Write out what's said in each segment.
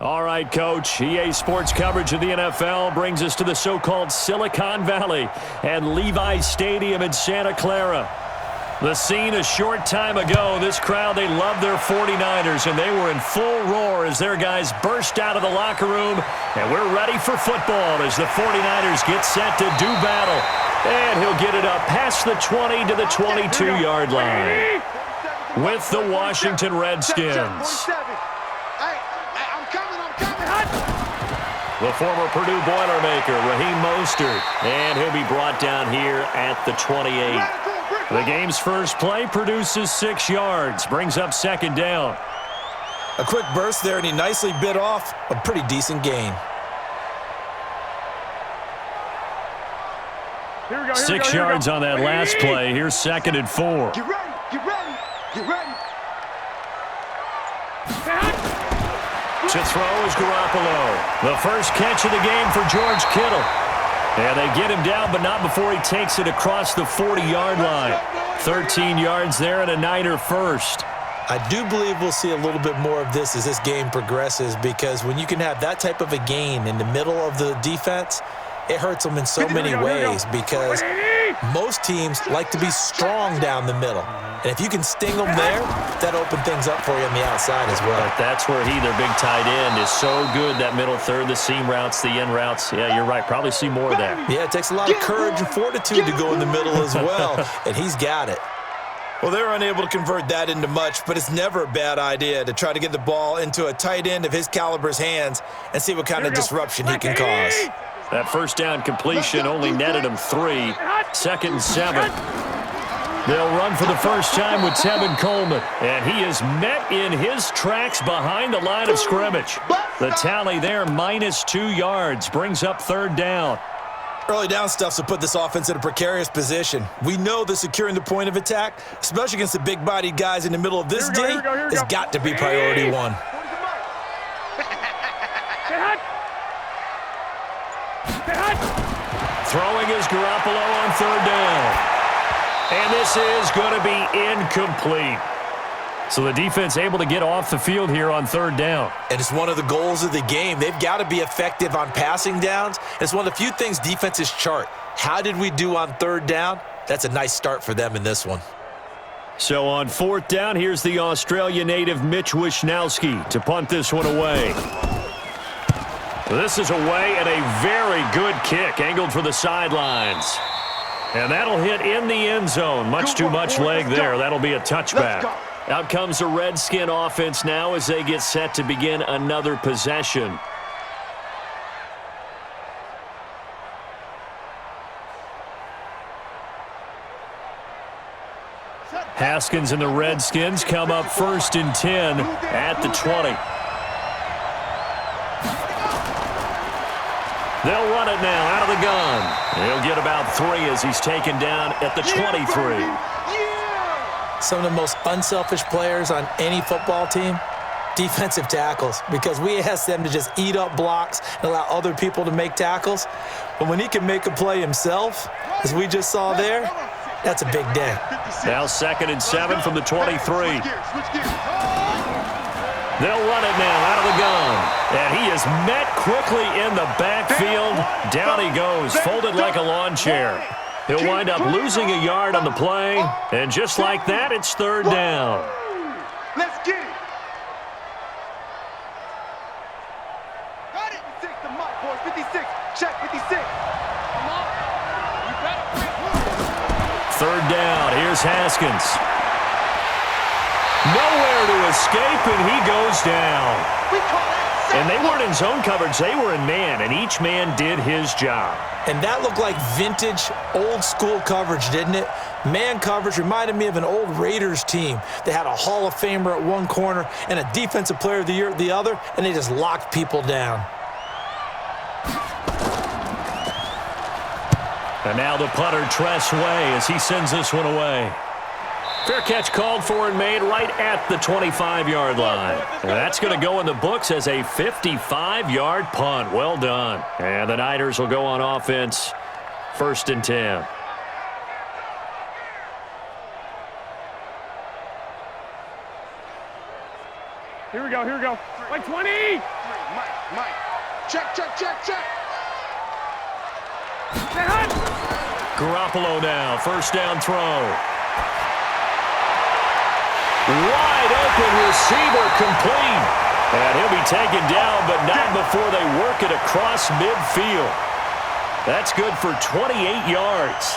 All right, Coach. EA Sports coverage of the NFL brings us to the so-called Silicon Valley and Levi Stadium in Santa Clara. The scene a short time ago, this crowd, they love their 49ers, and they were in full roar as their guys burst out of the locker room. And we're ready for football as the 49ers get set to do battle. And he'll get it up past the 20 to the 22-yard line with the Washington Redskins. The former Purdue Boilermaker, Raheem Mostert, and he'll be brought down here at the 28. The game's first play produces 6 yards, brings up second down. A quick burst there, and he nicely bit off a pretty decent gain. 6 yards on that last play. Here's second and 4. Get ready, get ready, get ready. To throw is Garoppolo. The first catch of the game for George Kittle. And they get him down, but not before he takes it across the 40-yard line. 13 yards there and a Niner first. I do believe we'll see a little bit more of this as this game progresses, because when you can have that type of a gain in the middle of the defense, it hurts them in so many ways, because most teams like to be strong down the middle. And if you can sting them there, that opens things up for you on the outside as well. But that's where their big tight end, is so good, that middle third, the seam routes, the in routes. Yeah, you're right. Probably see more of that. Yeah, it takes a lot of courage and fortitude to go in the middle as well, and he's got it. Well, they're unable to convert that into much, but it's never a bad idea to try to get the ball into a tight end of his caliber's hands and see what kind of disruption he can cause. That first down completion only netted him 3. Second and 7. They'll run for the first time with Tevin Coleman, and he is met in his tracks behind the line of scrimmage. The tally there, -2 yards, brings up third down. Early down stuff to put this offense in a precarious position. We know that securing the point of attack, especially against the big-bodied guys in the middle of this day, has got to be priority one. Throwing is Garoppolo on third down. And this is going to be incomplete. So the defense able to get off the field here on third down. And it's one of the goals of the game. They've got to be effective on passing downs. It's one of the few things defenses chart. How did we do on third down? That's a nice start for them in this one. So on fourth down, here's the Australia native Mitch Wishnowsky to punt this one away. This is away, and a very good kick angled for the sidelines. And that'll hit in the end zone. Much too much leg there. That'll be a touchback. Out comes the Redskin offense now as they get set to begin another possession. Haskins and the Redskins come up first and 10 at the 20. They'll run it now out of the gun. He'll get about 3 as he's taken down at the 23. Some of the most unselfish players on any football team, defensive tackles, because we ask them to just eat up blocks and allow other people to make tackles. But when he can make a play himself, as we just saw there, that's a big day. Now second and 7 from the 23. They'll run it now out of the gun. And he is met quickly in the backfield. Down he goes, folded like a lawn chair. He'll wind up losing a yard on the play. And just like that, it's third down. Let's get it. Got it. 56 to Mott, boys. 56. Check 56. Come on. You better. Third down. Here's Haskins. Nowhere to escape, and he goes down. And they weren't in zone coverage. They were in man, and each man did his job. And that looked like vintage, old-school coverage, didn't it? Man coverage reminded me of an old Raiders team. They had a Hall of Famer at one corner and a Defensive Player of the Year at the other, and they just locked people down. And now the punter, Tress Way, as he sends this one away. Fair catch called for and made right at the 25-yard line. And that's going to go in the books as a 55-yard punt. Well done. And the Niners will go on offense, first and 10. Here we go, here we go. Like 20! Mike. Check, check, check, check. Garoppolo now, first down throw. Wide open receiver complete. And he'll be taken down, but not before they work it across midfield. That's good for 28 yards.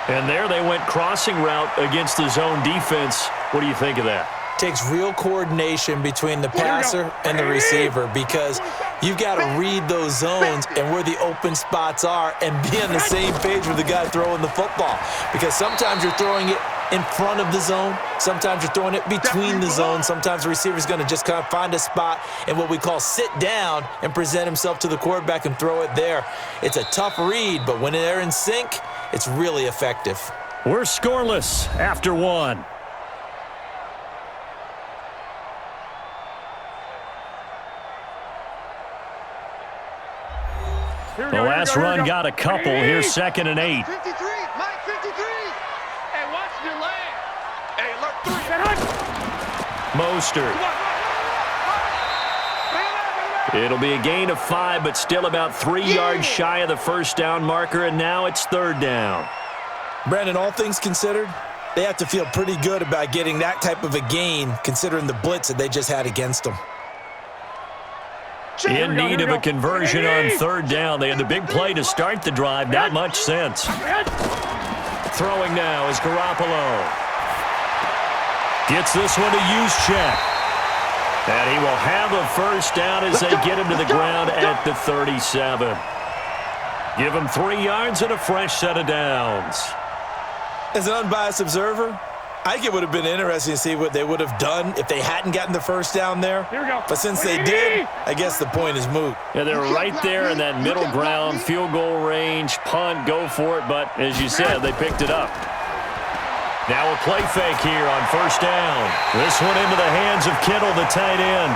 And there they went crossing route against the zone defense. What do you think of that? Takes real coordination between the passer and the receiver because you've got to read those zones and where the open spots are and be on the same page with the guy throwing the football. Because sometimes you're throwing it in front of the zone. Sometimes you're throwing it between the zones. Sometimes the receiver's going to just kind of find a spot and what we call sit down and present himself to the quarterback and throw it there. It's a tough read, but when they're in sync, it's really effective. We're scoreless after one. The last run got a couple. Here's 2nd and 8. 53, Mike, 53. Hey, watch your leg. Hey, alert 3. Mostert. It'll be a gain of 5, but still about 3 yards shy of the first down marker, and now it's 3rd down. Brandon, all things considered, they have to feel pretty good about getting that type of a gain considering the blitz that they just had against them. In need of a conversion on 3rd down. They had the big play to start the drive. Not much sense. Throwing now is Garoppolo. Gets this one to Juszczyk. And he will have a first down as they get him to the ground at the 37. Give him 3 yards and a fresh set of downs. As an unbiased observer, I think it would have been interesting to see what they would have done if they hadn't gotten the first down there. But since they did, I guess the point is moot. Yeah, they were right there in that middle ground, field goal range, punt, go for it. But as you said, they picked it up. Now a play fake here on first down. This one into the hands of Kittle, the tight end.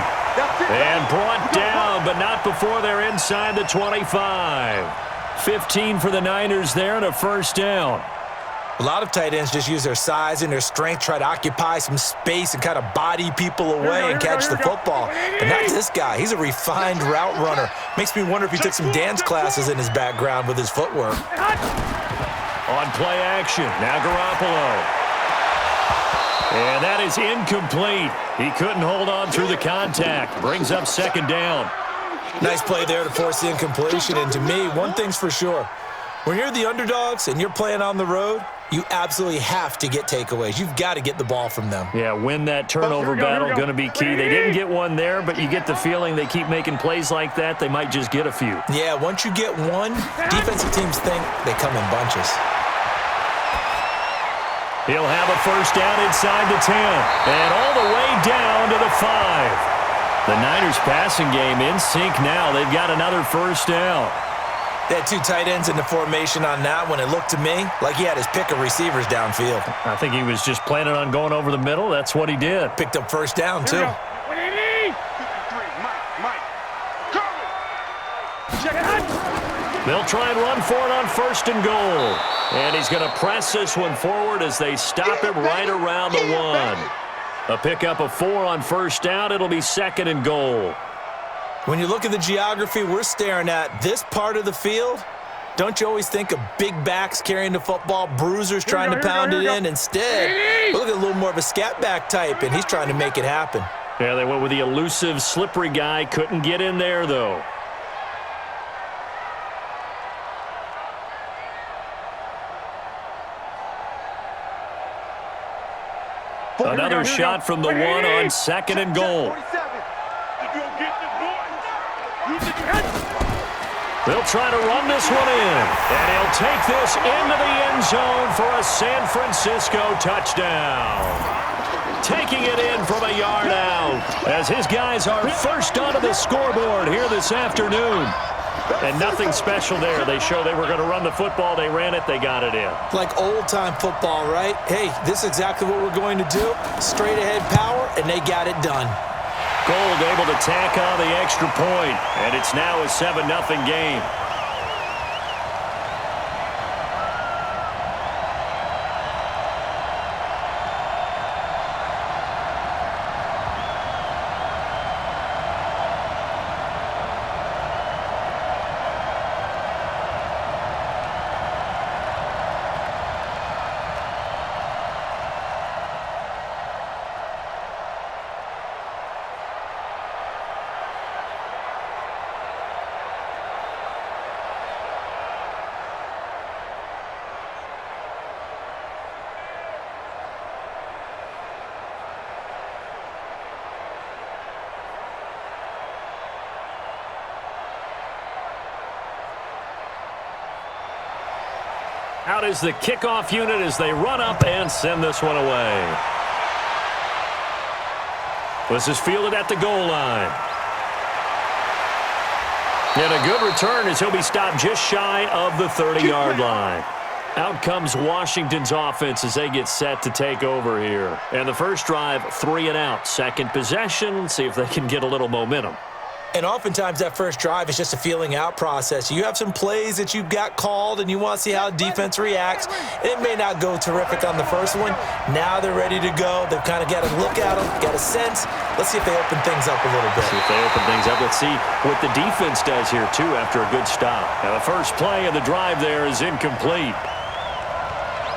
And brought down, but not before they're inside the 25. 15 for the Niners there and a first down. A lot of tight ends just use their size and their strength, try to occupy some space and kind of body people away and catch the football. But not this guy. He's a refined route runner. Makes me wonder if he took some dance classes in his background with his footwork. On play action, now Garoppolo. And that is incomplete. He couldn't hold on through the contact. Brings up 2nd down. Nice play there to force the incompletion. And to me, one thing's for sure. When you're the underdogs and you're playing on the road, you absolutely have to get takeaways. You've got to get the ball from them. Yeah, win that turnover battle, going to be key. They didn't get one there, but you get the feeling they keep making plays like that, they might just get a few. Yeah, once you get one, defensive teams think they come in bunches. He'll have a first down inside the 10, and all the way down to the 5. The Niners passing game in sync now. They've got another first down. They had 2 tight ends in the formation on that one. It looked to me like he had his pick of receivers downfield. I think he was just planning on going over the middle. That's what he did. Picked up first down, too. They'll try and run for it on 1st and goal. And he's going to press this one forward as they stop him right around the 1. A pickup of 4 on first down. It'll be 2nd and goal. When you look at the geography we're staring at, this part of the field, don't you always think of big backs carrying the football, bruisers trying to pound it in? Instead, look at a little more of a scat back type, and he's trying to make it happen. Yeah, they went with the elusive, slippery guy. Couldn't get in there, though. Another shot from the 1 on 2nd and goal. They'll try to run this one in, and he'll take this into the end zone for a San Francisco touchdown. Taking it in from a yard out as his guys are first onto the scoreboard here this afternoon. And nothing special there. They show they were going to run the football. They ran it. They got it in. Like old-time football, right? Hey, this is exactly what we're going to do. Straight-ahead power, and they got it done. Gold able to tack on the extra point, and it's now a 7-0 game. Out is the kickoff unit as they run up and send this one away. This is fielded at the goal line. And a good return as he'll be stopped just shy of the 30-yard line. Out comes Washington's offense as they get set to take over here. And the first drive, 3 and out. Second possession, see if they can get a little momentum. And oftentimes that first drive is just a feeling out process. You have some plays that you've got called and you want to see how the defense reacts. It may not go terrific on the first one. Now they're ready to go. They've kind of got a look at them, got a sense. Let's see if they open things up a little bit. See if they open things up. Let's see what the defense does here, too, after a good stop. Now, the first play of the drive there is incomplete.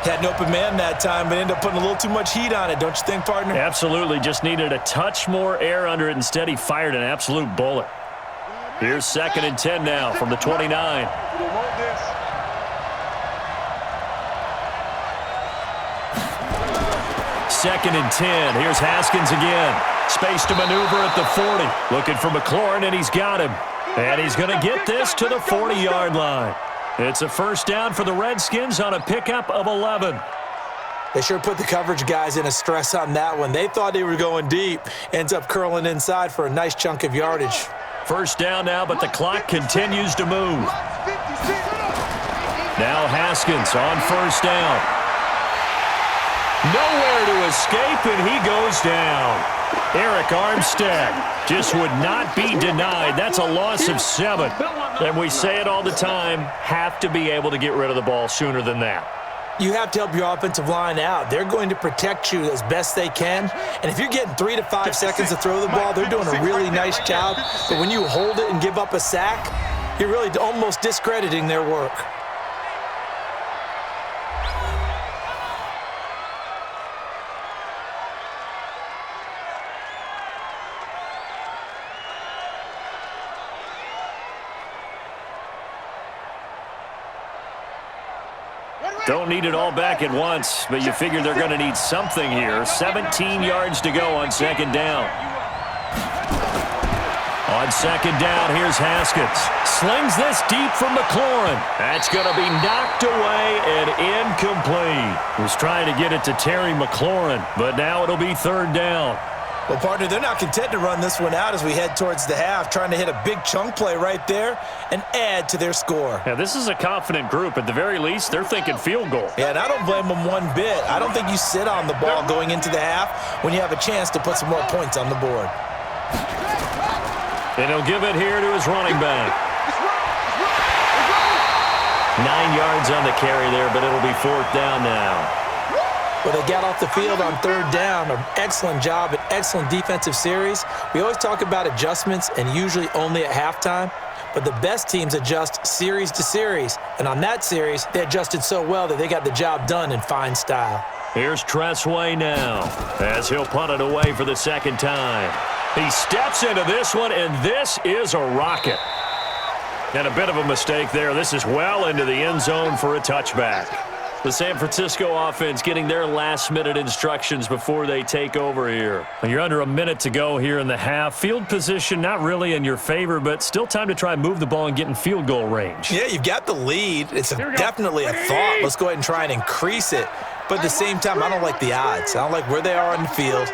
Had an open man that time, but ended up putting a little too much heat on it, don't you think, partner? Absolutely. Just needed a touch more air under it. Instead, he fired an absolute bullet. Here's 2nd and 10 now from the 29. Second and 10. Here's Haskins again. Space to maneuver at the 40. Looking for McLaurin, and he's got him. And he's going to get this to the 40-yard line. It's a first down for the Redskins on a pickup of 11. They sure put the coverage guys in a stress on that one. They thought they were going deep. Ends up curling inside for a nice chunk of yardage. First down now, but the clock continues to move. Now Haskins on first down. Nowhere to escape, and he goes down. Eric Armstead just would not be denied. That's a loss of 7. And we say it all the time, have to be able to get rid of the ball sooner than that. You have to help your offensive line out. They're going to protect you as best they can. And if you're getting 3 to 5 seconds to throw the ball, they're doing a really nice job. But when you hold it and give up a sack, you're really almost discrediting their work. Don't need it all back at once, but you figure they're going to need something here. 17 yards to go on second down. On second down, here's Haskins. Slings this deep from McLaurin. That's going to be knocked away and incomplete. Was trying to get it to Terry McLaurin, but now it'll be third down. Well, partner, they're not content to run this one out as we head towards the half, trying to hit a big chunk play right there and add to their score. Yeah, this is a confident group. At the very least, they're thinking field goal. Yeah, and I don't blame them one bit. I don't think you sit on the ball going into the half when you have a chance to put some more points on the board. And he'll give it here to his running back. 9 yards on the carry there, but it'll be fourth down now. Well, they got off the field on third down. An excellent job, an excellent defensive series. We always talk about adjustments and usually only at halftime, but the best teams adjust series to series. And on that series, they adjusted so well that they got the job done in fine style. Here's Tressway now as he'll punt it away for the second time. He steps into this one, and this is a rocket. And a bit of a mistake there. This is well into the end zone for a touchback. The San Francisco offense getting their last-minute instructions before they take over here. You're under a minute to go here in the half. Field position not really in your favor, but still time to try and move the ball and get in field goal range. Yeah, you've got the lead. It's definitely a thought. Let's go ahead and try and increase it. But at the same time, I don't like the odds. I don't like where they are on the field.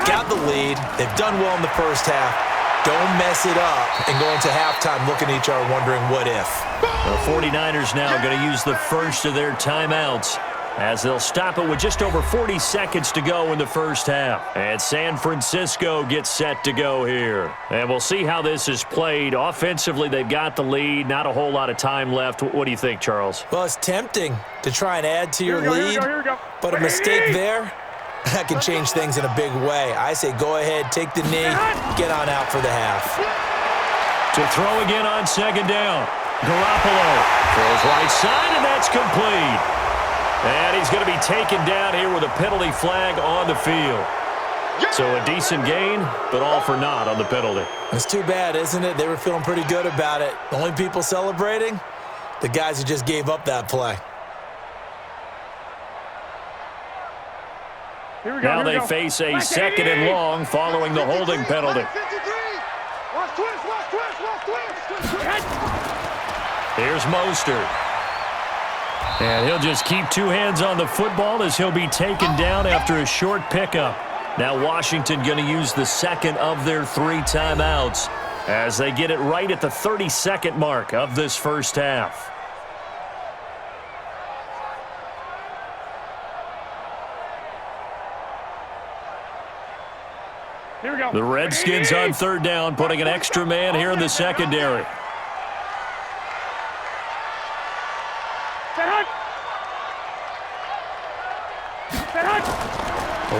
Got the lead. They've done well in the first half. Don't mess it up and go into halftime looking at each other wondering what if. The 49ers now going to use the first of their timeouts as they'll stop it with just over 40 seconds to go in the first half. And San Francisco gets set to go here. And we'll see how this is played. Offensively, they've got the lead. Not a whole lot of time left. What do you think, Charles? Well, it's tempting to try and add to your lead, but a mistake there, that can change things in a big way. I say go ahead, take the knee, get on out for the half. To throw again on second down. Garoppolo throws right side, and that's complete. And he's going to be taken down here with a penalty flag on the field. So a decent gain, but all for naught on the penalty. It's too bad, isn't it? They were feeling pretty good about it. The only people celebrating, the guys who just gave up that play. Now they face a second and long following the holding penalty. Here's Mostert. And he'll just keep two hands on the football as he'll be taken down after a short pickup. Now Washington going to use the second of their 3 timeouts as they get it right at the 32nd mark of this first half. Here we go. The Redskins on third down, putting an extra man here in the secondary.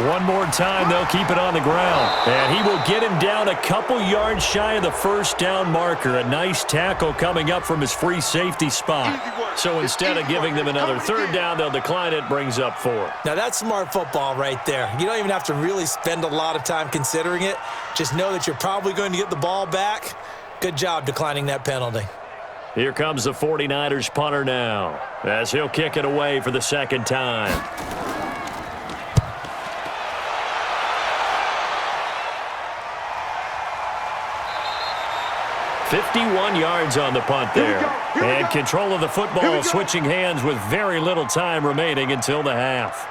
One more time, they'll keep it on the ground. And he will get him down a couple yards shy of the first down marker. A nice tackle coming up from his free safety spot. So instead of giving them another third down, they'll decline it, brings up 4. Now that's smart football right there. You don't even have to really spend a lot of time considering it. Just know that you're probably going to get the ball back. Good job declining that penalty. Here comes the 49ers punter now, as he'll kick it away for the second time. 51 yards on the punt there. And control of the football, switching hands with very little time remaining until the half.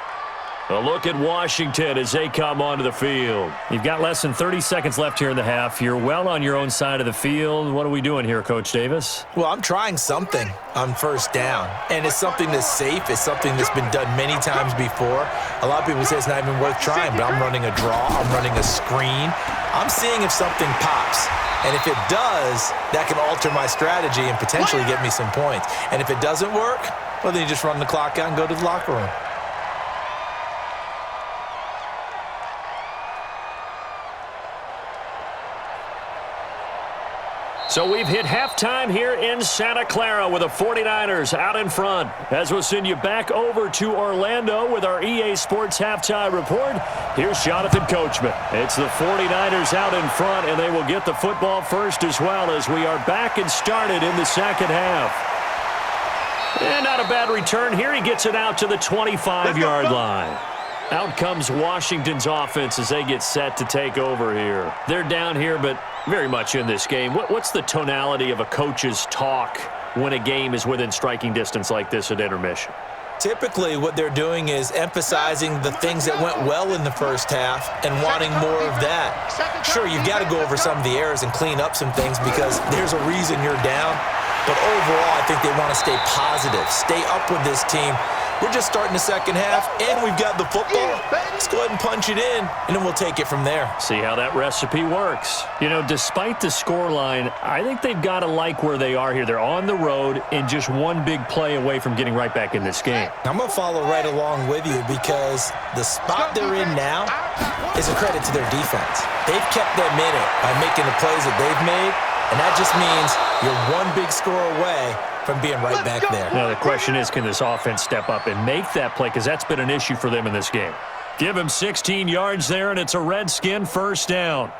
A look at Washington as they come onto the field. You've got less than 30 seconds left here in the half. You're well on your own side of the field. What are we doing here, Coach Davis? Well, I'm trying something on first down, and it's something that's safe. It's something that's been done many times before. A lot of people say it's not even worth trying, but I'm running a draw. I'm running a screen. I'm seeing if something pops. And if it does, that can alter my strategy and potentially get me some points. And if it doesn't work, well, then you just run the clock out and go to the locker room. So we've hit halftime here in Santa Clara with the 49ers out in front. As we'll send you back over to Orlando with our EA Sports Halftime Report, here's Jonathan Coachman. It's the 49ers out in front, and they will get the football first as well as we are back and started in the second half. And not a bad return here. He gets it out to the 25-yard line. Out comes Washington's offense as they get set to take over here. They're down here, but very much in this game. What's the tonality of a coach's talk when a game is within striking distance like this at intermission? Typically, what they're doing is emphasizing the things that went well in the first half and wanting more of that. Sure, you've got to go over some of the errors and clean up some things because there's a reason you're down. But overall, I think they want to stay positive, stay up with this team. We're just starting the second half, and we've got the football. Let's go ahead and punch it in, and then we'll take it from there. See how that recipe works. You know, despite the scoreline, I think they've got to like where they are here. They're on the road and just one big play away from getting right back in this game. I'm going to follow right along with you because the spot they're in now is a credit to their defense. They've kept them in it by making the plays that they've made, and that just means you're one big score away from being right back there. Now, the question is, can this offense step up and make that play? Because that's been an issue for them in this game. Give him 16 yards there, and it's a Redskin first down.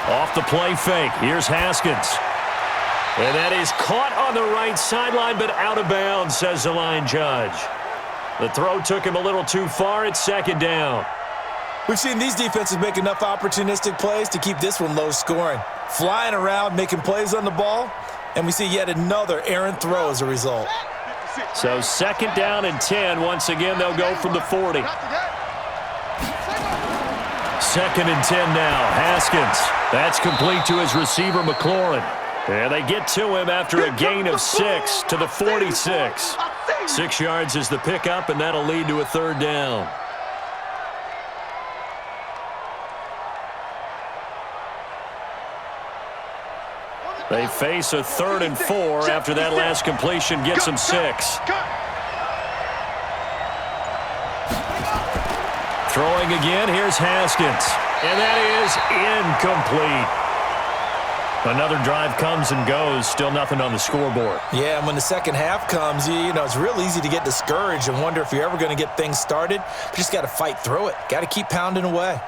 Off the play fake. Here's Haskins. And that is caught on the right sideline, but out of bounds, says the line judge. The throw took him a little too far. It's second down. We've seen these defenses make enough opportunistic plays to keep this one low scoring. Flying around, making plays on the ball, and we see yet another errant throw as a result. So second down and 10. Once again, they'll go from the 40. Second and 10 now. Haskins. That's complete to his receiver, McLaurin. And they get to him after a gain of 6 to the 46. 6 yards is the pickup, and that'll lead to a third down. They face a 3rd and 4 after that last completion gets them 6. Throwing again, here's Haskins. And that is incomplete. Another drive comes and goes, still nothing on the scoreboard. Yeah, and when the second half comes, you know, it's real easy to get discouraged and wonder if you're ever going to get things started. But you just got to fight through it. Got to keep pounding away.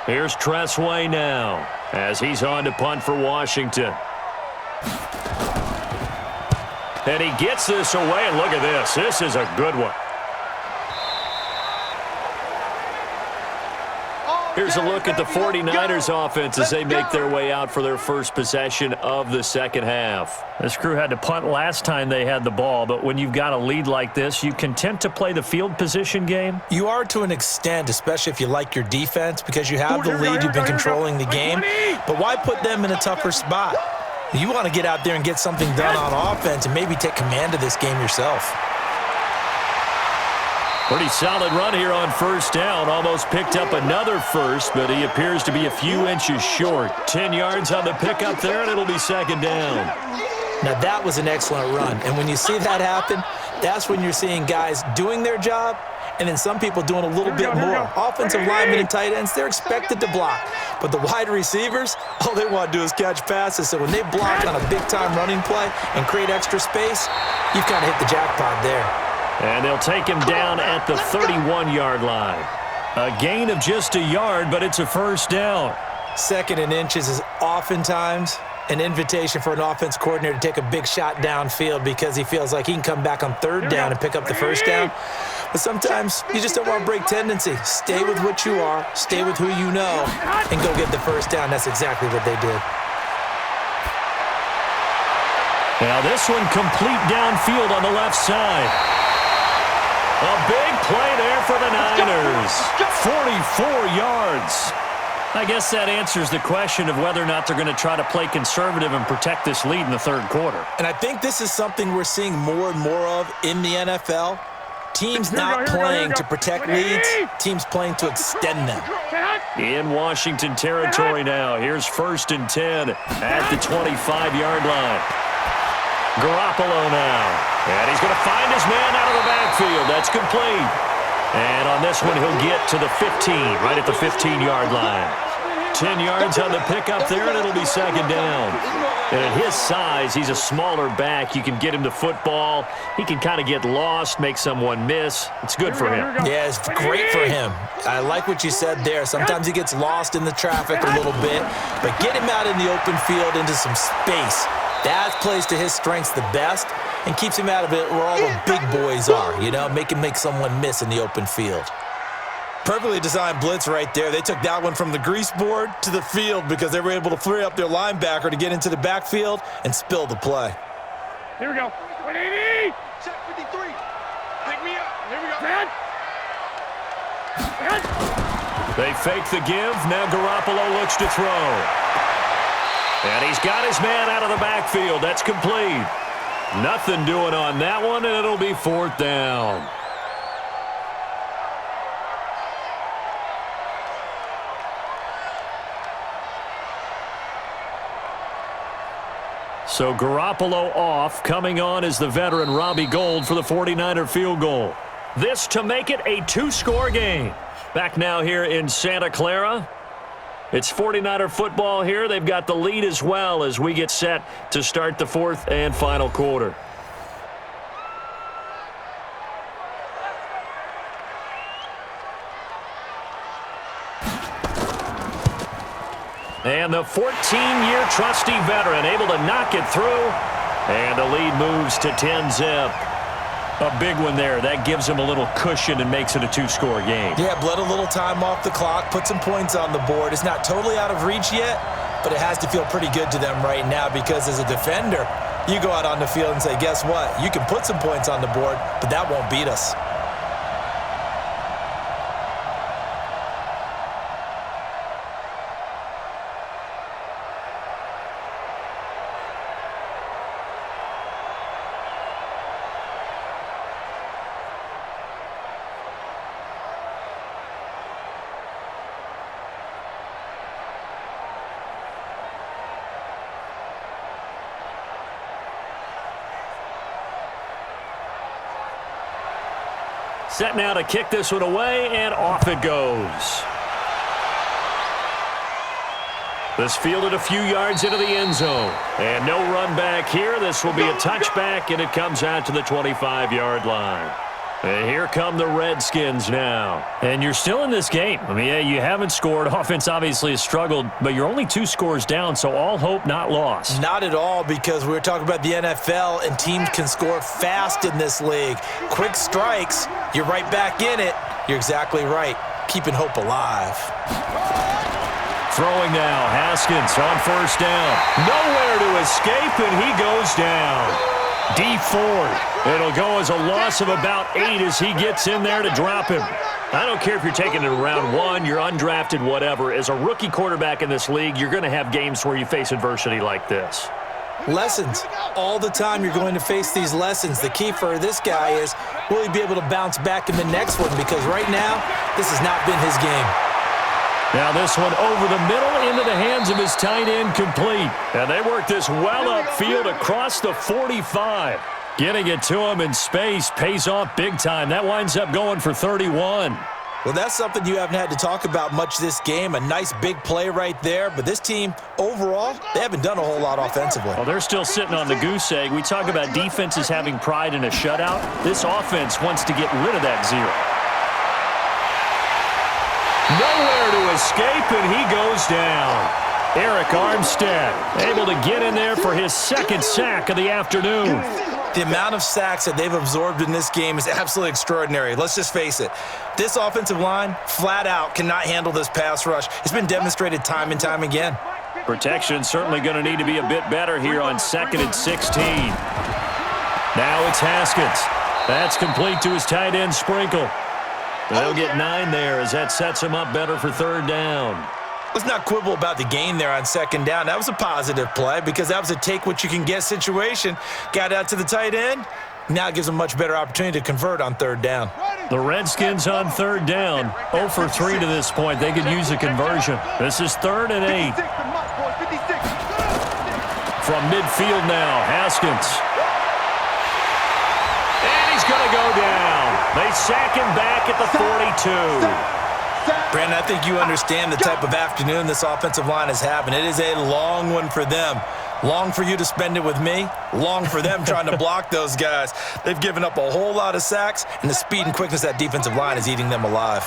Here's Tressway now as he's on to punt for Washington. And he gets this away, and look at this. This is a good one. Here's a look at the 49ers offense as they make their way out for their first possession of the second half. This crew had to punt last time they had the ball, but when you've got a lead like this, you content to play the field position game? You are to an extent, especially if you like your defense, because you have the lead, you've been controlling the game. But why put them in a tougher spot? You want to get out there and get something done on offense and maybe take command of this game yourself. Pretty solid run here on first down. Almost picked up another first, but he appears to be a few inches short. 10 yards on the pickup there, and it'll be second down. Now, that was an excellent run. And when you see that happen, that's when you're seeing guys doing their job and then some people doing a little bit more. Offensive linemen and tight ends, they're expected to block. But the wide receivers, all they want to do is catch passes. So when they block on a big-time running play and create extra space, you've kind of hit the jackpot there. And they'll take him down at the 31-yard line. A gain of just a yard, but it's a first down. Second and inches is oftentimes an invitation for an offense coordinator to take a big shot downfield because he feels like he can come back on third down and pick up the first down. But sometimes you just don't want to break tendency. Stay with what you are, stay with who you know, and go get the first down. That's exactly what they did. Now this one complete downfield on the left side. A big play there for the Niners. 44 yards. I guess that answers the question of whether or not they're going to try to play conservative and protect this lead in the third quarter. And I think this is something we're seeing more and more of in the NFL. Teams not playing to protect leads, teams playing to extend them. In Washington territory now. Here's first and 10 at the 25-yard line. Garoppolo now. And he's going to find his man out of the backfield. That's complete. And on this one, he'll get to the 15, right at the 15-yard line. 10 yards on the pickup there, and it'll be second down. And at his size, he's a smaller back. You can get him to football. He can kind of get lost, make someone miss. It's good for him. Yeah, it's great for him. I like what you said there. Sometimes he gets lost in the traffic a little bit, but get him out in the open field into some space. That plays to his strengths the best and keeps him out of it where all the big boys are, you know, make someone miss in the open field. Perfectly designed blitz right there. They took that one from the grease board to the field because they were able to free up their linebacker to get into the backfield and spill the play. Here we go. 180. Check 53. Pick me up. Here we go. They fake the give. Now Garoppolo looks to throw. And he's got his man out of the backfield. That's complete. Nothing doing on that one, and it'll be fourth down. So Garoppolo off. Coming on is the veteran Robbie Gould for the 49er field goal. This to make it a two-score game. Back now here in Santa Clara. It's 49er football here. They've got the lead as well as we get set to start the fourth and final quarter. And the 14-year trusty veteran able to knock it through. And the lead moves to 10-zip. A big one there. That gives him a little cushion and makes it a two-score game. Yeah, bled a little time off the clock, put some points on the board. It's not totally out of reach yet, but it has to feel pretty good to them right now because as a defender, you go out on the field and say, guess what? You can put some points on the board, but that won't beat us. Set now to kick this one away, and off it goes. This fielded a few yards into the end zone. And no run back here. This will be a touchback, and it comes out to the 25-yard line. And here come the Redskins now. And you're still in this game. I mean, yeah, you haven't scored. Offense obviously has struggled, but you're only 2 scores down, so all hope not lost. Not at all, because we were talking about the NFL, and teams can score fast in this league. Quick strikes, you're right back in it. You're exactly right. Keeping hope alive. Throwing now, Haskins on first down. Nowhere to escape, and he goes down. D4. It'll go as a loss of about 8 as he gets in there to drop him. I don't care if you're taking it in round 1, you're undrafted, whatever. As a rookie quarterback in this league, you're going to have games where you face adversity like this. Lessons. All the time you're going to face these lessons. The key for this guy is, will he be able to bounce back in the next one? Because right now, this has not been his game. Now this one over the middle into the hands of his tight end, complete. And they work this well upfield across the 45. Getting it to him in space pays off big time. That winds up going for 31. Well, that's something you haven't had to talk about much this game. A nice big play right there. But this team, overall, they haven't done a whole lot offensively. Well, they're still sitting on the goose egg. We talk about defenses having pride in a shutout. This offense wants to get rid of that 0. Nowhere to escape, and he goes down. Eric Armstead able to get in there for his second sack of the afternoon. The amount of sacks that they've absorbed in this game is absolutely extraordinary. Let's just face it. This offensive line, flat out, cannot handle this pass rush. It's been demonstrated time and time again. Protection certainly going to need to be a bit better here on 2nd and 16. Now it's Haskins. That's complete to his tight end, Sprinkle. They'll get 9 there as that sets him up better for 3rd down. Let's not quibble about the gain there on 2nd down. That was a positive play because that was a take-what-you-can-get situation. Got out to the tight end. Now it gives them a much better opportunity to convert on 3rd down. The Redskins on 3rd down. 0 for 3 to this point. They could use a conversion. This is 3rd and 8. From midfield now, Haskins. And he's going to go down. They sack him back at the 42. Brandon, I think you understand the type of afternoon this offensive line is having. It is a long one for them. Long for you to spend it with me. Long for them trying to block those guys. They've given up a whole lot of sacks, and the speed and quickness of that defensive line is eating them alive.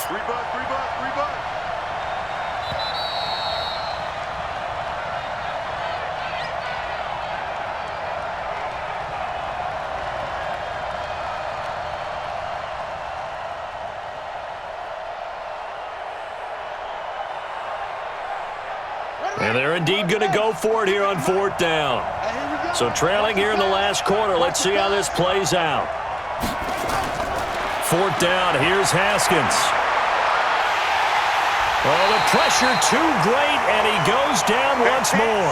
And they're indeed going to go for it here on 4th down. So trailing here in the last quarter. Let's see how this plays out. 4th down. Here's Haskins. Oh, the pressure too great, and he goes down once more.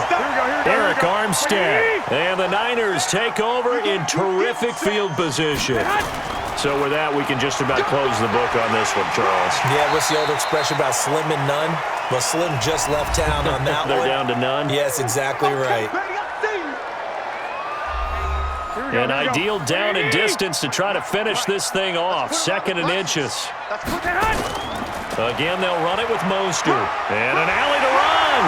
Eric Armstead. And the Niners take over in terrific field position. So with that, we can just about close the book on this one, Charles. Yeah, what's the old expression about slim and none? Well, Slim just left town on that They're one. down to none? Yes, exactly right. An ideal down and distance to try to finish this thing off. 2nd and inches. Again, they'll run it with Mostert. And an alley to run.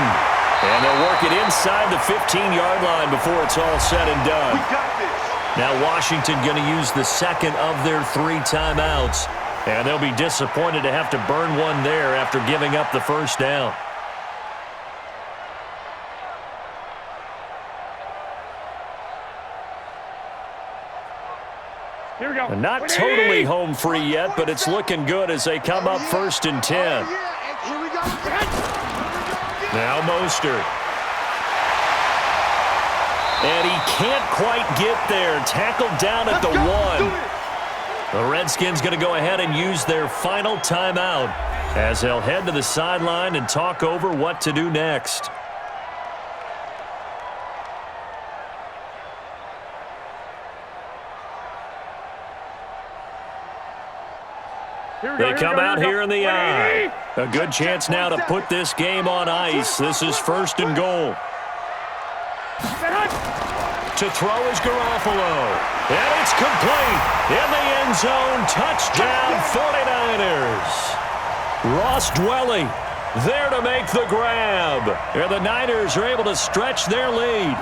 And they'll work it inside the 15-yard line before it's all said and done. Now Washington going to use the second of their 3 timeouts. And they'll be disappointed to have to burn one there after giving up the 1st down. Here we go. And not totally home free yet, but it's looking good as they come up 1st and 10. Now Mostert. And he can't quite get there. Tackled down at the 1. The Redskins going to go ahead and use their final timeout as they'll head to the sideline and talk over what to do next. They come out here in the eye. A good chance now to put this game on ice. This is 1st and goal. To throw is Garoppolo. And it's complete. In the end zone. Touchdown 49ers. Ross Dwelly there to make the grab. And the Niners are able to stretch their lead.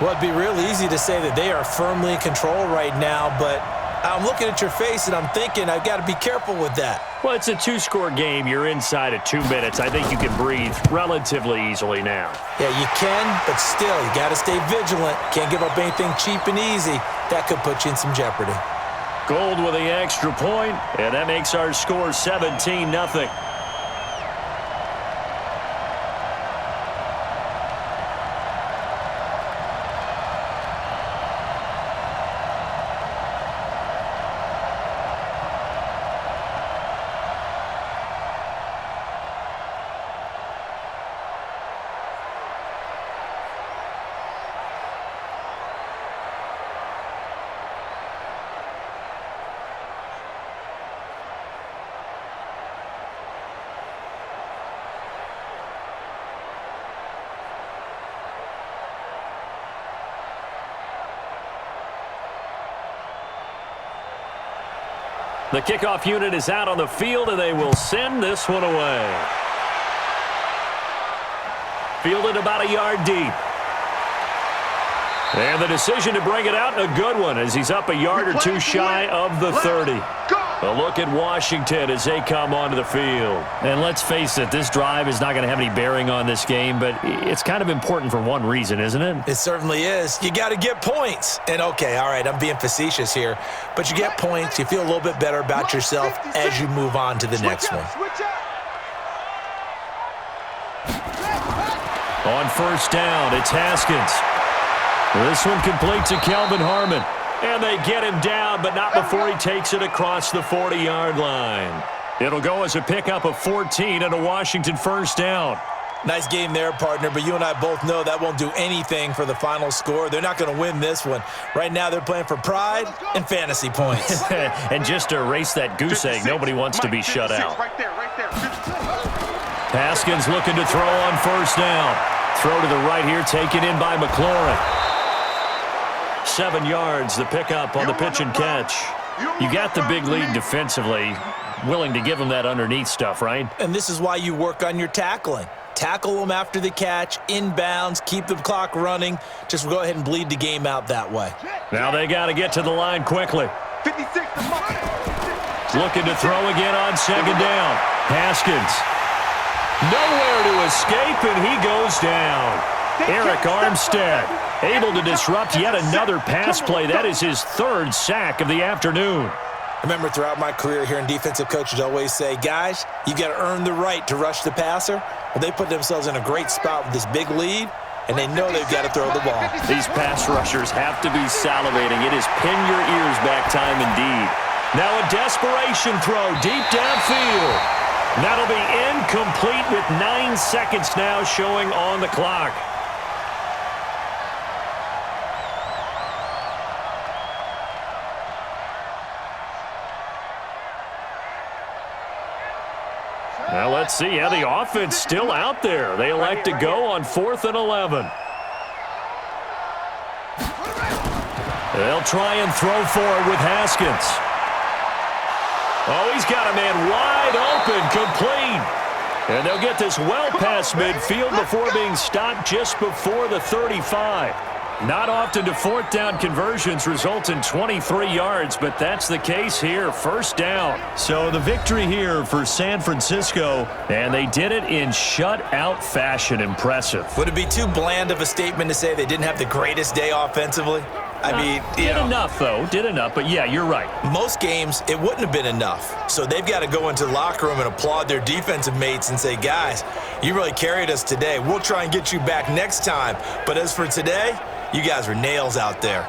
Well, it'd be real easy to say that they are firmly in control right now, but I'm looking at your face and I'm thinking I've got to be careful with that. Well, it's a 2-score game. You're inside at 2 minutes. I think you can breathe relatively easily now. Yeah, you can, but still, you got to stay vigilant. Can't give up anything cheap and easy. That could put you in some jeopardy. Gold with the extra point, and that makes our score 17-0. The kickoff unit is out on the field, and they will send this one away. Fielded about a yard deep. And the decision to bring it out, a good one, as he's up a yard or two shy of the 30. A look at Washington as they come onto the field. And let's face it, this drive is not going to have any bearing on this game, but it's kind of important for one reason, isn't it? It certainly is. You got to get points. And, okay, all right, I'm being facetious here, but you get points, you feel a little bit better about yourself as you move on to the next one. On first down, it's Haskins. This one complete to Kelvin Harmon. And they get him down, but not before he takes it across the 40-yard line. It'll go as a pickup of 14 and a Washington first down. Nice game there, partner, but you and I both know that won't do anything for the final score. They're not going to win this one. Right now they're playing for pride and fantasy points. And just to erase that goose egg, nobody wants to be shut out. Right there. Haskins looking to throw on first down. Throw to the right here, taken in by McLaurin. 7 yards, the pickup on the pitch and catch. You got the big lead defensively. Willing to give them that underneath stuff, right? And this is why you work on your tackling. Tackle them after the catch, inbounds, keep the clock running. Just go ahead and bleed the game out that way. Now they got to get to the line quickly. 56 to Looking to throw again on second down. Haskins. Nowhere to escape, and he goes down. Eric Armstead able to disrupt yet another pass play. That is his 3rd sack of the afternoon. I remember throughout my career hearing defensive coaches always say, guys, you got to earn the right to rush the passer. Well, they put themselves in a great spot with this big lead, and they know they've got to throw the ball. These pass rushers have to be salivating. It is pin your ears back time indeed. Now a desperation throw deep downfield. That'll be incomplete with 9 seconds now showing on the clock. Now let's see. Yeah, the offense still out there. They elect to go on 4th and 11. They'll try and throw for it with Haskins. Oh, he's got a man wide open, complete. And they'll get this well past midfield before being stopped just before the 35. Not often do 4th down conversions result in 23 yards, but that's the case here. First down. So the victory here for San Francisco, and they did it in shutout fashion. Impressive. Would it be too bland of a statement to say they didn't have the greatest day offensively? I mean, did enough, though. Did enough, but yeah, you're right. Most games, it wouldn't have been enough. So they've got to go into the locker room and applaud their defensive mates and say, guys, you really carried us today. We'll try and get you back next time. But as for today, you guys were nails out there.